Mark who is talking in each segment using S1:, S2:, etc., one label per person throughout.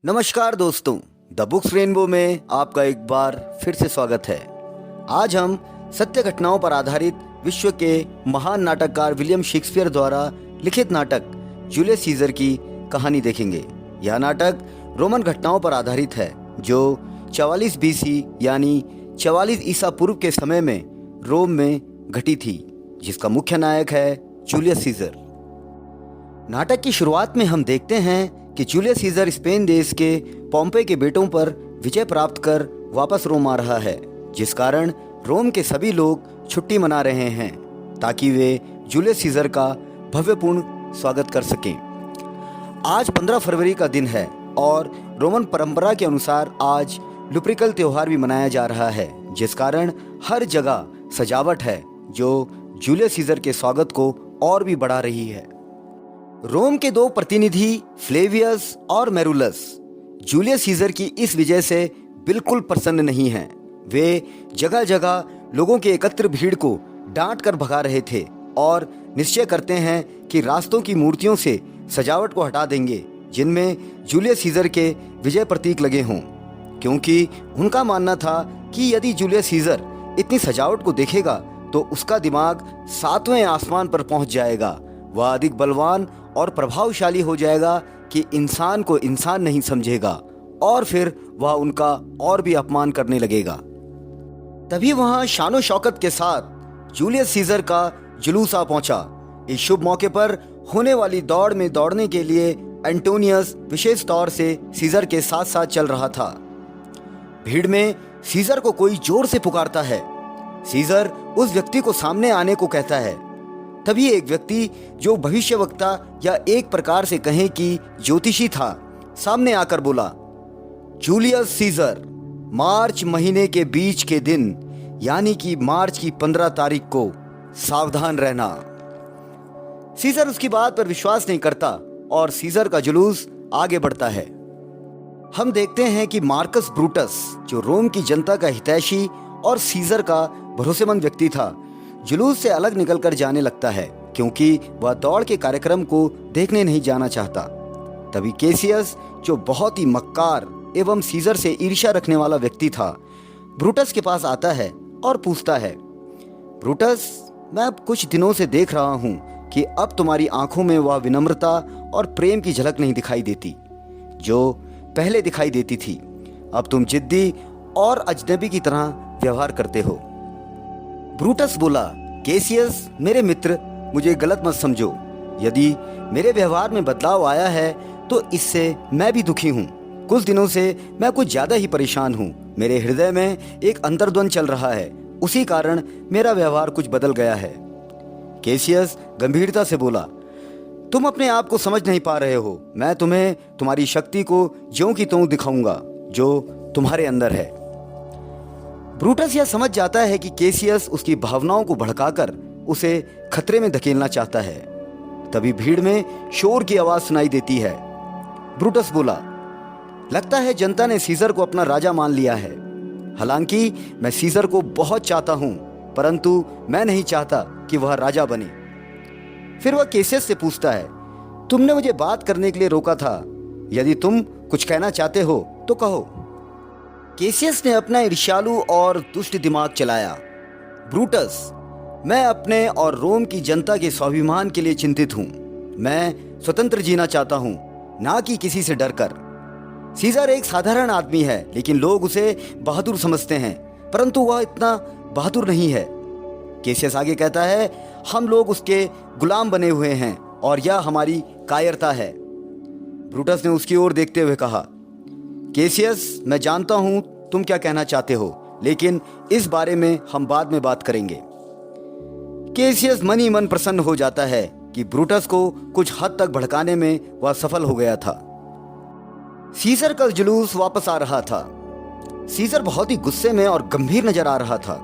S1: नमस्कार दोस्तों, the books rainbow में आपका एक बार फिर से स्वागत है। आज हम सत्य घटनाओं पर आधारित विश्व के महान नाटककार विलियम शेक्सपियर द्वारा लिखित नाटक जूलियस सीजर की कहानी देखेंगे। यह नाटक रोमन घटनाओं पर आधारित है जो 44 बीसी यानी 44 ईसा पूर्व के समय में रोम में घटी थी, जिसका मुख्य नायक है जूलियस सीजर। नाटक की शुरुआत में हम देखते हैं कि जूलियस सीजर स्पेन देश के पोम्पे के बेटों पर विजय प्राप्त कर वापस रोम आ रहा है, जिस कारण रोम के सभी लोग छुट्टी मना रहे हैं ताकि वे जूलियस सीजर का भव्यपूर्ण स्वागत कर सकें। आज 15 फरवरी का दिन है और रोमन परंपरा के अनुसार आज लुप्रिकल त्योहार भी मनाया जा रहा है, जिस कारण हर जगह सजावट है जो जूलियस सीजर के स्वागत को और भी बढ़ा रही है। रोम के दो प्रतिनिधि फ्लेवियस और मेरुलस जूलियस सीजर की इस विजय से बिल्कुल प्रसन्न नहीं हैं। वे जगह जगह लोगों की एकत्र भीड़ को डांट कर भगा रहे थे और निश्चय करते हैं कि रास्तों की मूर्तियों से सजावट को हटा देंगे जिनमें जूलियस सीजर के विजय प्रतीक लगे हों, क्योंकि उनका मानना था कि यदि जूलियस सीजर इतनी सजावट को देखेगा तो उसका दिमाग 7वें आसमान पर पहुंच जाएगा। वह अधिक बलवान और प्रभावशाली हो जाएगा कि इंसान को इंसान नहीं समझेगा और फिर वह उनका और भी अपमान करने लगेगा। तभी वहां शानो शौकत के साथ जूलियस सीजर का जुलूस आ पहुंचा। इस शुभ मौके पर होने वाली दौड़ में दौड़ने के लिए एंटोनियस विशेष तौर से सीजर के साथ साथ चल रहा था। भीड़ में सीजर को कोई जोर से पुकारता है। सीजर उस व्यक्ति को सामने आने को कहता है। तभी एक व्यक्ति जो भविष्यवक्ता या एक प्रकार से कहें कि ज्योतिषी था, सामने आकर बोला, जूलियस सीजर, मार्च महीने के बीच के दिन यानी कि मार्च की 15 तारीख को सावधान रहना। सीजर उसकी बात पर विश्वास नहीं करता और सीजर का जुलूस आगे बढ़ता है। हम देखते हैं कि मार्कस ब्रूटस, जो रोम की जनता का हितैषी और सीजर का भरोसेमंद व्यक्ति था, जुलूस से अलग निकलकर जाने लगता है क्योंकि वह दौड़ के कार्यक्रम को देखने नहीं जाना चाहता। तभी केसियस, जो बहुत ही मक्कार एवं सीजर से ईर्ष्या रखने वाला व्यक्ति था, ब्रूटस के पास आता है और पूछता है, ब्रूटस, मैं अब कुछ दिनों से देख रहा हूं कि अब तुम्हारी आंखों में वह विनम्रता और प्रेम की झलक नहीं दिखाई देती जो पहले दिखाई देती थी। अब तुम जिद्दी और अजनबी की तरह व्यवहार करते हो। ब्रूटस बोला, केसियस मेरे मित्र, मुझे गलत मत समझो। यदि मेरे व्यवहार में बदलाव आया है तो इससे मैं भी दुखी हूँ। कुछ दिनों से मैं कुछ ज्यादा ही परेशान हूँ। मेरे हृदय में एक अंतर्द्वंद चल रहा है, उसी कारण मेरा व्यवहार कुछ बदल गया है। केसियस गंभीरता से बोला, तुम अपने आप को समझ नहीं पा रहे हो। मैं तुम्हें तुम्हारी शक्ति को ज्यों की त्यों दिखाऊंगा जो तुम्हारे अंदर है। ब्रूटस यह समझ जाता है कि केसियस उसकी भावनाओं को भड़काकर उसे खतरे में धकेलना चाहता है। तभी भीड़ में शोर की आवाज सुनाई देती है। ब्रूटस बोला, लगता है जनता ने सीजर को अपना राजा मान लिया है। हालांकि मैं सीजर को बहुत चाहता हूं, परंतु मैं नहीं चाहता कि वह राजा बने। फिर वह केसियस से पूछता है, तुमने मुझे बात करने के लिए रोका था। यदि तुम कुछ कहना चाहते हो तो कहो। केसियस ने अपना ईर्ष्यालु और दुष्ट दिमाग चलाया। ब्रूटस, मैं अपने और रोम की जनता के स्वाभिमान के लिए चिंतित हूं। मैं स्वतंत्र जीना चाहता हूं, ना कि किसी से डरकर। सीजर एक साधारण आदमी है, लेकिन लोग उसे बहादुर समझते हैं, परंतु वह इतना बहादुर नहीं है। केसियस आगे कहता है, हम लोग उसके गुलाम बने हुए हैं और यह हमारी कायरता है। ब्रूटस ने उसकी ओर देखते हुए कहा, केसियस, मैं जानता हूं तुम क्या कहना चाहते हो, लेकिन इस बारे में हम बाद में बात करेंगे। केसियस मन ही मन प्रसन्न हो जाता है कि ब्रूटस को कुछ हद तक भड़काने में वह सफल हो गया था। सीजर का जुलूस वापस आ रहा था। सीजर बहुत ही गुस्से में और गंभीर नजर आ रहा था।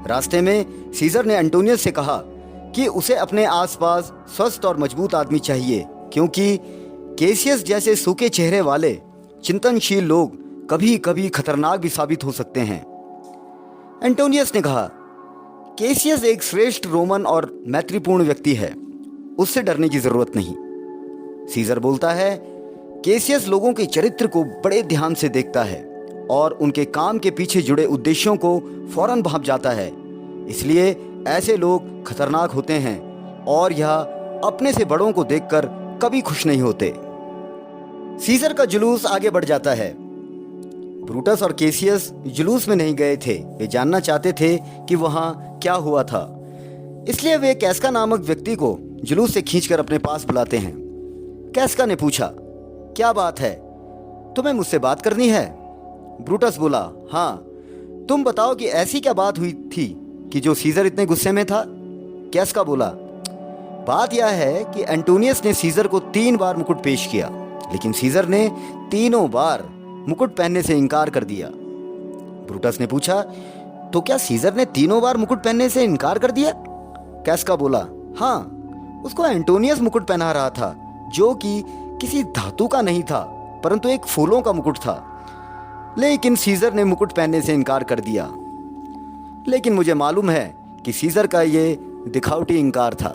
S1: रास्ते में सीजर ने एंटोनियस से कहा कि उसे अपने आसपास स्वस्थ और मजबूत आदमी चाहिए, क्योंकि केसियस जैसे सूखे चेहरे वाले चिंतनशील लोग कभी कभी खतरनाक भी साबित हो सकते हैं। एंटोनियस ने कहा, केसियस एक श्रेष्ठ रोमन और मैत्रीपूर्ण व्यक्ति है, उससे डरने की जरूरत नहीं। सीजर बोलता है, केसियस लोगों के चरित्र को बड़े ध्यान से देखता है और उनके काम के पीछे जुड़े उद्देश्यों को फौरन भांप जाता है। इसलिए ऐसे लोग खतरनाक होते हैं और यह अपने से बड़ों को देखकर कभी खुश नहीं होते। सीजर का जुलूस आगे बढ़ जाता है। ब्रूटस और केसियस जुलूस में नहीं गए थे, वे जानना चाहते थे कि वहां क्या हुआ था। इसलिए वे कैस्का नामक व्यक्ति को जुलूस से खींचकर अपने पास बुलाते हैं। कैस्का ने पूछा, क्या बात है, तुम्हें मुझसे बात करनी है? ब्रूटस बोला, हाँ, तुम बताओ कि ऐसी क्या बात हुई थी कि जो सीजर इतने गुस्से में था? कैस्का बोला, बात यह है कि एंटोनियस ने सीजर को 3 बार मुकुट पेश किया, लेकिन सीजर ने तीनों बार मुकुट पहनने से इनकार कर दिया। ब्रूटस ने पूछा, तो क्या सीजर ने तीनों बार मुकुट पहनने से इनकार कर दिया? कैस्का बोला, हाँ, उसको एंटोनियस मुकुट पहना रहा था, जो कि किसी धातु का नहीं था परंतु एक फूलों का मुकुट था, लेकिन सीजर ने मुकुट पहनने से इनकार कर दिया। लेकिन मुझे मालूम है कि सीजर का ये दिखावटी इनकार था।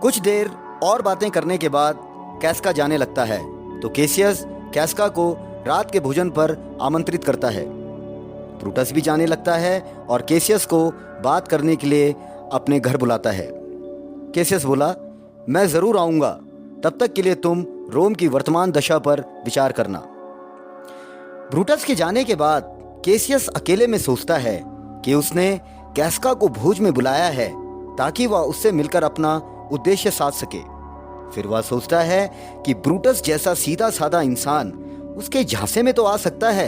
S1: कुछ देर और बातें करने के बाद कैस्का जाने लगता है तो केसियस कैस्का को रात के भोजन पर आमंत्रित करता है। ब्रूटस भी जाने लगता है और केसियस को बात करने के लिए अपने घर बुलाता है। केसियस बोला, मैं ज़रूर आऊँगा, तब तक के लिए तुम रोम की वर्तमान दशा पर विचार करना। ब्रूटस के जाने के बाद केसियस अकेले में सोचता है कि उसने कैस्का को भोज में बुलाया है ताकि वह उससे मिलकर अपना उद्देश्य साध सके। फिर वह सोचता है कि ब्रूटस जैसा सीधा साधा इंसान उसके झांसे में तो आ सकता है,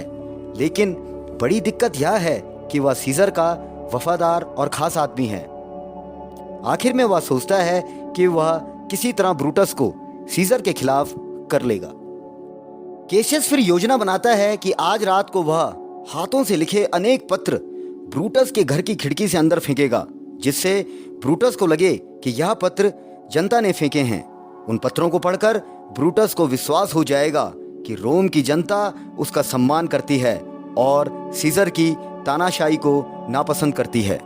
S1: लेकिन बड़ी दिक्कत यह है कि वह सीजर का वफादार और खास आदमी है। आखिर में वह सोचता है कि वह किसी तरह ब्रूटस को सीजर के खिलाफ कर लेगा। केसियस फिर योजना बनाता है कि आज रात को वह हाथों से लिखे अनेक पत्र ब्रूटस के घर की खिड़की से अंदर फेंकेगा, जिससे ब्रूटस को लगे कि यह पत्र जनता ने फेंके हैं। उन पत्रों को पढ़कर ब्रूटस को विश्वास हो जाएगा कि रोम की जनता उसका सम्मान करती है और सीजर की तानाशाही को नापसंद करती है।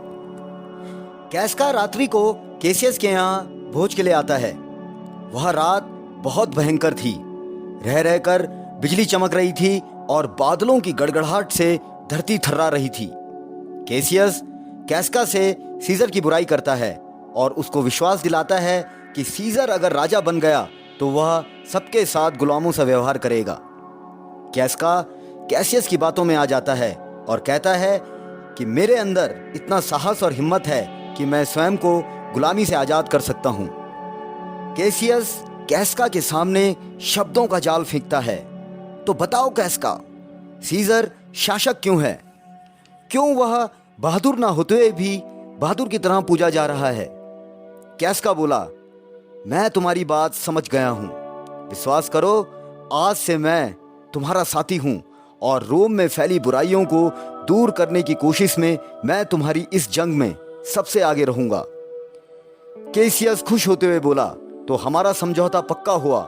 S1: कैस्का रात्रि को केसियस के यहाँ भोज के लिए आता है। वह रात बहुत भयंकर थी। रह रहकर बिजली चमक रही थी और बादलों की गड़गड़ाहट से धरती थर्रा रही थी। केसियस कैस्का से सीजर की बुराई करता है और उसको विश्वास दिलाता है कि सीजर अगर राजा बन गया तो वह सबके साथ गुलामों सा व्यवहार करेगा। कैस्का कैसियस की बातों में आ जाता है और कहता है कि मेरे अंदर इतना साहस और हिम्मत है कि मैं स्वयं को गुलामी से आजाद कर सकता हूं। केसियस कैस्का के सामने शब्दों का जाल फेंकता है। तो बताओ कैस्का, सीजर शासक क्यों है? क्यों वह बहादुर ना होते हुए भी बहादुर की तरह पूजा जा रहा है? कैस्का बोला, मैं तुम्हारी बात समझ गया हूं। विश्वास करो, आज से मैं तुम्हारा साथी हूं और रोम में फैली बुराइयों को दूर करने की कोशिश में मैं तुम्हारी इस जंग में सबसे आगे रहूंगा। केसियस खुश होते हुए बोला, तो हमारा समझौता पक्का हुआ।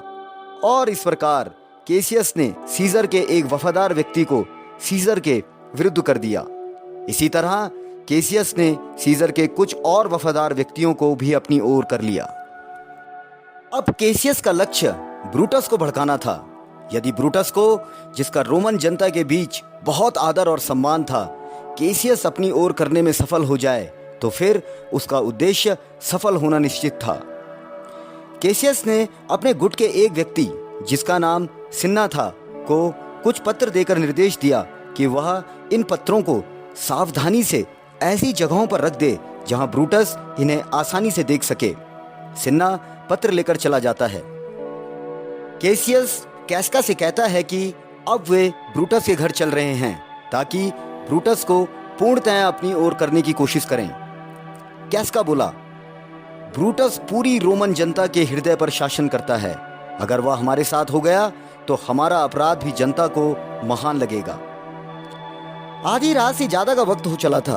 S1: और इस प्रकार केसियस ने सीजर के एक वफादार व्यक्ति को सीजर के विरुद्ध कर दिया। इसी तरह केसियस ने सीजर के कुछ और वफादार व्यक्तियों को भी अपनी ओर कर लिया। अब केसियस का लक्ष्य ब्रूटस को भड़काना था। यदि ब्रूटस को, जिसका रोमन जनता के बीच बहुत आदर और सम्मान था, केसियस अपनी ओर करने में सफल हो जाए तो फिर उसका उद्देश्य सफल होना निश्चित था। केसियस ने अपने गुट के एक व्यक्ति, जिसका नाम सिन्ना था, को कुछ पत्र देकर निर्देश दिया कि वह इन पत्रों को सावधानी से ऐसी जगहों पर रख दे जहां ब्रूटस इन्हें आसानी से देख सके। सिन्ना पत्र लेकर चला जाता है। केसियस कैस्का से कहता है कि अब वे ब्रूटस के घर चल रहे हैं ताकि ब्रूटस को पूर्णतः अपनी ओर करने की कोशिश करें। कैस्का बोला, ब्रूटस पूरी रोमन जनता के हृदय पर शासन करता है। अगर वह हमारे साथ हो गया तो हमारा अपराध भी जनता को महान लगेगा। आधी रात से ज्यादा का वक्त हो चला था।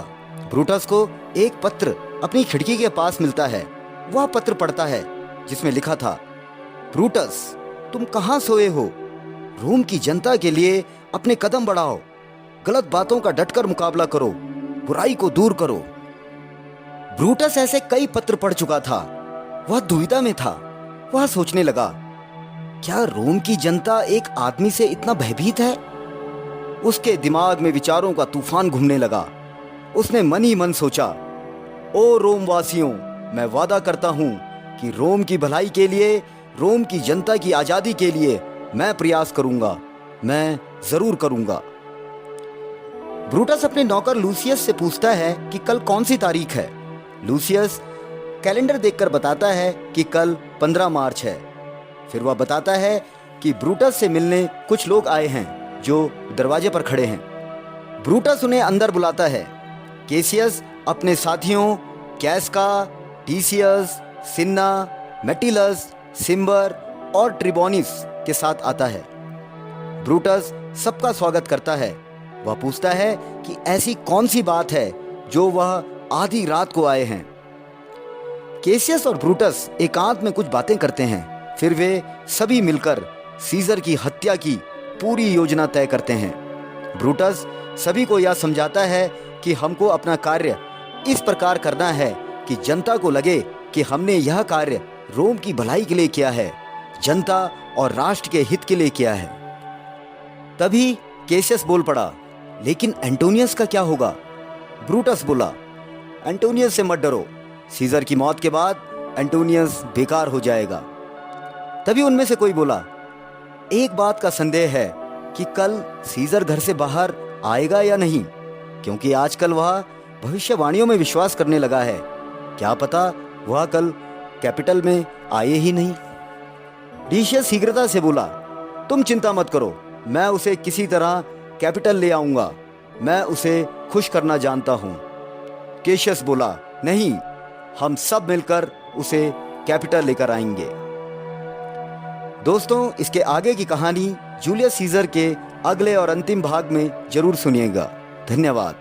S1: ब्रूटस को एक पत्र अपनी खिड़की के पास मिलता है। वह पत्र पढ़ता है जिसमें लिखा था, ब्रूटस, तुम कहां सोए हो? रोम की जनता के लिए अपने कदम बढ़ाओ, गलत बातों का डटकर मुकाबला करो, बुराई को दूर करो। ब्रूटस ऐसे कई पत्र पढ़ चुका था। वह दुविधा में था। वह सोचने लगा, क्या रोम की जनता एक आदमी से इतना भयभीत है? उसके दिमाग में विचारों का तूफान घूमने लगा। उसने मन ही मन सोचा, ओ रोम वासियों, मैं वादा करता हूं कि रोम की भलाई के लिए, रोम की जनता की आजादी के लिए मैं प्रयास करूंगा, मैं जरूर करूंगा। ब्रूटस अपने नौकर लूसियस से पूछता है कि कल कौन सी तारीख है। लूसियस कैलेंडर देखकर बताता है कि कल 15 मार्च है। फिर वह बताता है कि ब्रूटस से मिलने कुछ लोग आए हैं जो दरवाजे पर खड़े हैं। ब्रूटस उन्हें अंदर बुलाता है। केसियस अपने साथियों कैस्का, टीसियस, सिन्ना, मेटिलस, सिम्बर और ट्रिबोनिस के साथ आता है। ब्रूटस सबका स्वागत करता है। वह पूछता है कि ऐसी कौन सी बात है जो वह आधी रात को आए हैं। केसियस और ब्रूटस एकांत में कुछ बातें करते हैं। फिर वे सभी मिलकर सीजर की हत्या की पूरी योजना तय करते हैं। ब्रूटस सभी को यह समझाता है कि हमको अपना कार्य इस प्रकार करना है कि जनता को लगे कि हमने यह कार्य रोम की भलाई के लिए किया है, जनता और राष्ट्र के हित के लिए किया है। तभी केसियस बोल पड़ा, लेकिन एंटोनियस का क्या होगा? ब्रूटस बोला, एंटोनियस से मत डरो, सीजर की मौत के बाद एंटोनियस बेकार हो जाएगा। तभी उनमें से कोई बोला, एक बात का संदेह है कि कल सीजर घर से बाहर आएगा या नहीं, क्योंकि आजकल वह भविष्यवाणियों में विश्वास करने लगा है। क्या पता वह कल कैपिटल में आए ही नहीं। डिशियस शीघ्रता से बोला, तुम चिंता मत करो, मैं उसे किसी तरह कैपिटल ले आऊंगा, मैं उसे खुश करना जानता हूं। केशियस बोला, नहीं, हम सब मिलकर उसे कैपिटल लेकर आएंगे। दोस्तों, इसके आगे की कहानी जूलियस सीजर के अगले और अंतिम भाग में जरूर सुनिएगा। धन्यवाद।